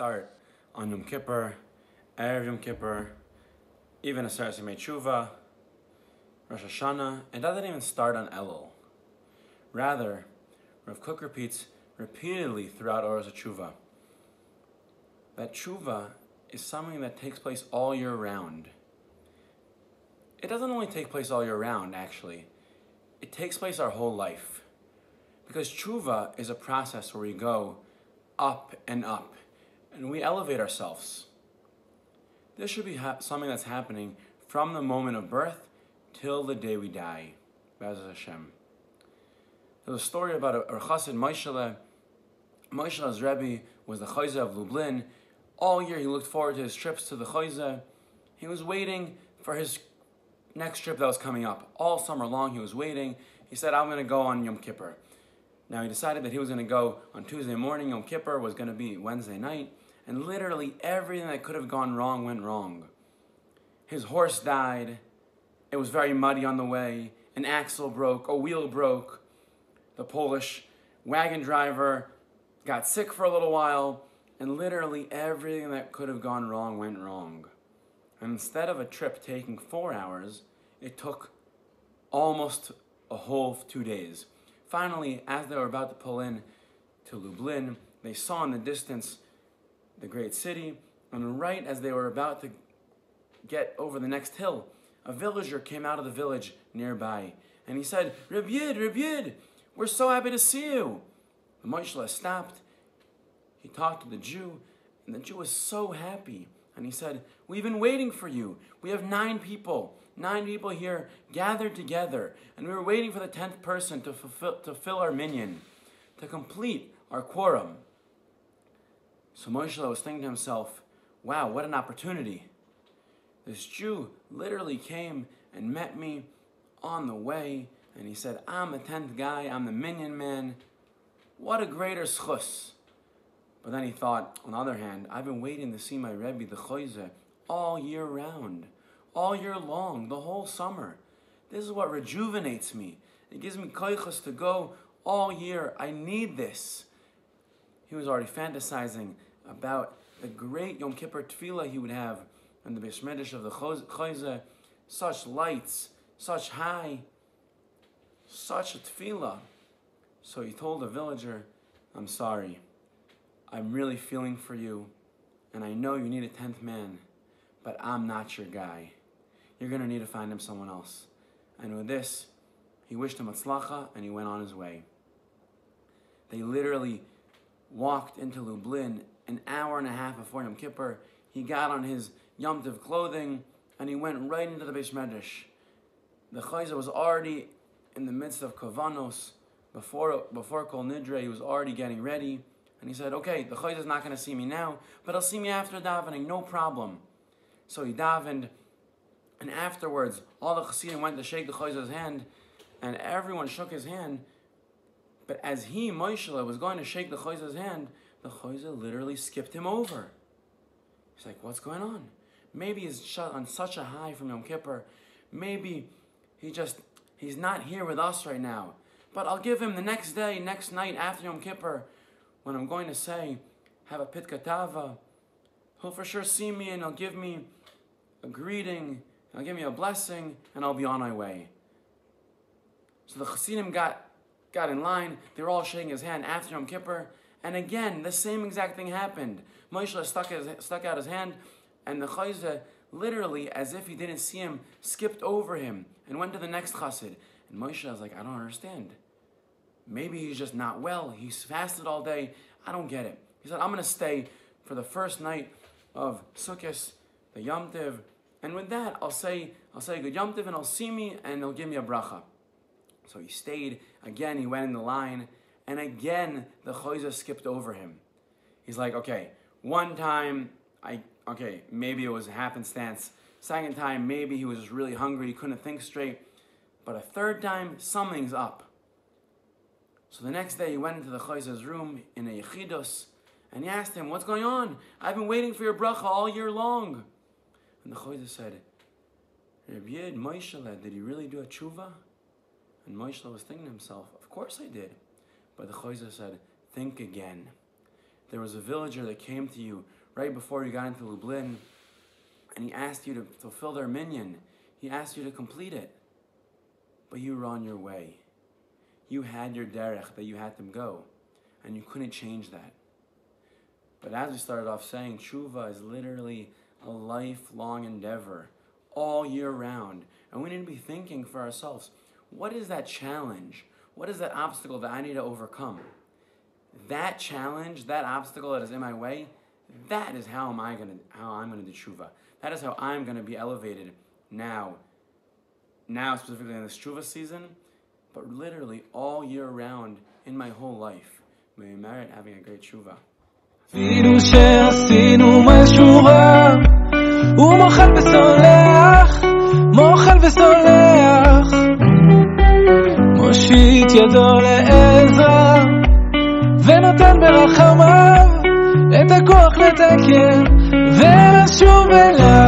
start on Yom Kippur, Erev Yom Kippur, even Aseres Yemei Teshuva, Rosh Hashanah. It doesn't even start on Elul. Rather, Rav Kook repeats repeatedly throughout Oros Teshuva that Teshuva is something that takes place all year round. It doesn't only take place all year round, actually. It takes place our whole life. Because Teshuva is a process where we go up, and we elevate ourselves. This should be something that's happening from the moment of birth till the day we die. B'ezras Hashem. There's a story about a chassid, Moishele. Moishele's Rebbe was the Chayze of Lublin. All year he looked forward to his trips to the Chayze. He was waiting for his next trip that was coming up. All summer long he was waiting. He said, I'm going to go on Yom Kippur. Now he decided that he was going to go on Tuesday morning. Yom Kippur was going to be Wednesday night. And literally everything that could have gone wrong went wrong. His horse died. It was very muddy on the way. An axle broke. A wheel broke. The Polish wagon driver got sick for a little while. And literally everything that could have gone wrong went wrong. And instead of a trip taking 4 hours, it took almost a whole 2 days. Finally, as they were about to pull in to Lublin, they saw in the distance the great city, and right as they were about to get over the next hill, a villager came out of the village nearby, and he said, Reb Yid, we're so happy to see you. The Moishele stopped, he talked to the Jew, and the Jew was so happy, and he said, we've been waiting for you. We have 9 people here gathered together, and we were waiting for the 10th person to fill our minyan, to complete our quorum. So Moishele was thinking to himself, wow, what an opportunity. This Jew literally came and met me on the way, and he said, I'm the 10th guy, I'm the minyan man. What a greater schus. But then he thought, on the other hand, I've been waiting to see my Rebbe, the Chayze, all year round, all year long, the whole summer. This is what rejuvenates me. It gives me koichos to go all year. I need this. He was already fantasizing about the great Yom Kippur tefillah he would have in the Beis Medrash of the Chayze. Such lights, such high, such a tefillah. So he told the villager, I'm sorry. I'm really feeling for you, and I know you need a 10th man, but I'm not your guy. You're going to need to find him someone else. And with this, he wished him atzlacha, and he went on his way. They literally walked into Lublin an hour and a half before Yom Kippur. He got on his Yom Tov clothing, and he went right into the Beis Medrash. The Chayze was already in the midst of Kavanos. Before Kol Nidre, he was already getting ready. And he said, okay, the Chayze is not going to see me now, but he'll see me after davening, no problem. So he davened, and afterwards, all the Chassidim went to shake the Chayze's hand, and everyone shook his hand. But as he, Moishele, was going to shake the Chayze's hand, the Chayze literally skipped him over. He's like, what's going on? Maybe he's shut on such a high from Yom Kippur. Maybe he's not here with us right now. But I'll give him the next day, next night after Yom Kippur, when I'm going to say, have a pit katava. He'll for sure see me and he'll give me a greeting, he'll give me a blessing, and I'll be on my way. So the Chassidim got in line. They were all shaking his hand after Yom Kippur. And again, the same exact thing happened. Moishele stuck out his hand, and the Chayze, literally, as if he didn't see him, skipped over him and went to the next chassid. And Moishele was like, I don't understand. Maybe he's just not well. He's fasted all day. I don't get it. He said, I'm going to stay for the first night of Sukkot, the Yom Tov. And with that, I'll say good Yom Tov, and he'll see me, and he'll give me a bracha. So he stayed. Again, he went in the line. And again, the Chayze skipped over him. He's like, okay, one time, maybe it was a happenstance. Second time, maybe he was just really hungry. He couldn't think straight. But a third time, something's up. So the next day, he went into the Chayze's room in a Yechidos, and he asked him, what's going on? I've been waiting for your bracha all year long. And the Chayze said, Reb Yid, Moishele, did he really do a tshuva? And Moishele was thinking to himself, of course I did. But the Chayze said, think again. There was a villager that came to you right before you got into Lublin, and he asked you to fulfill their minyan. He asked you to complete it. But you were on your way. You had your derech that you had to go, and you couldn't change that. But as we started off saying, Teshuva is literally a lifelong endeavor, all year round. And we need to be thinking for ourselves, what is that challenge? What is that obstacle that I need to overcome? That challenge, that obstacle that is in my way, that is how I'm gonna do Teshuva. That is how I'm gonna be elevated now specifically in this Teshuva season, but literally all year round in my whole life. May we merit having a great Teshuva. אפילו שעשינו משהו רע, הוא מוחל וסולח, מוחל וסולח, מושיט ידו לעזרה, ונותן ברחמיו את הכוח לתקן ולשוב אליו.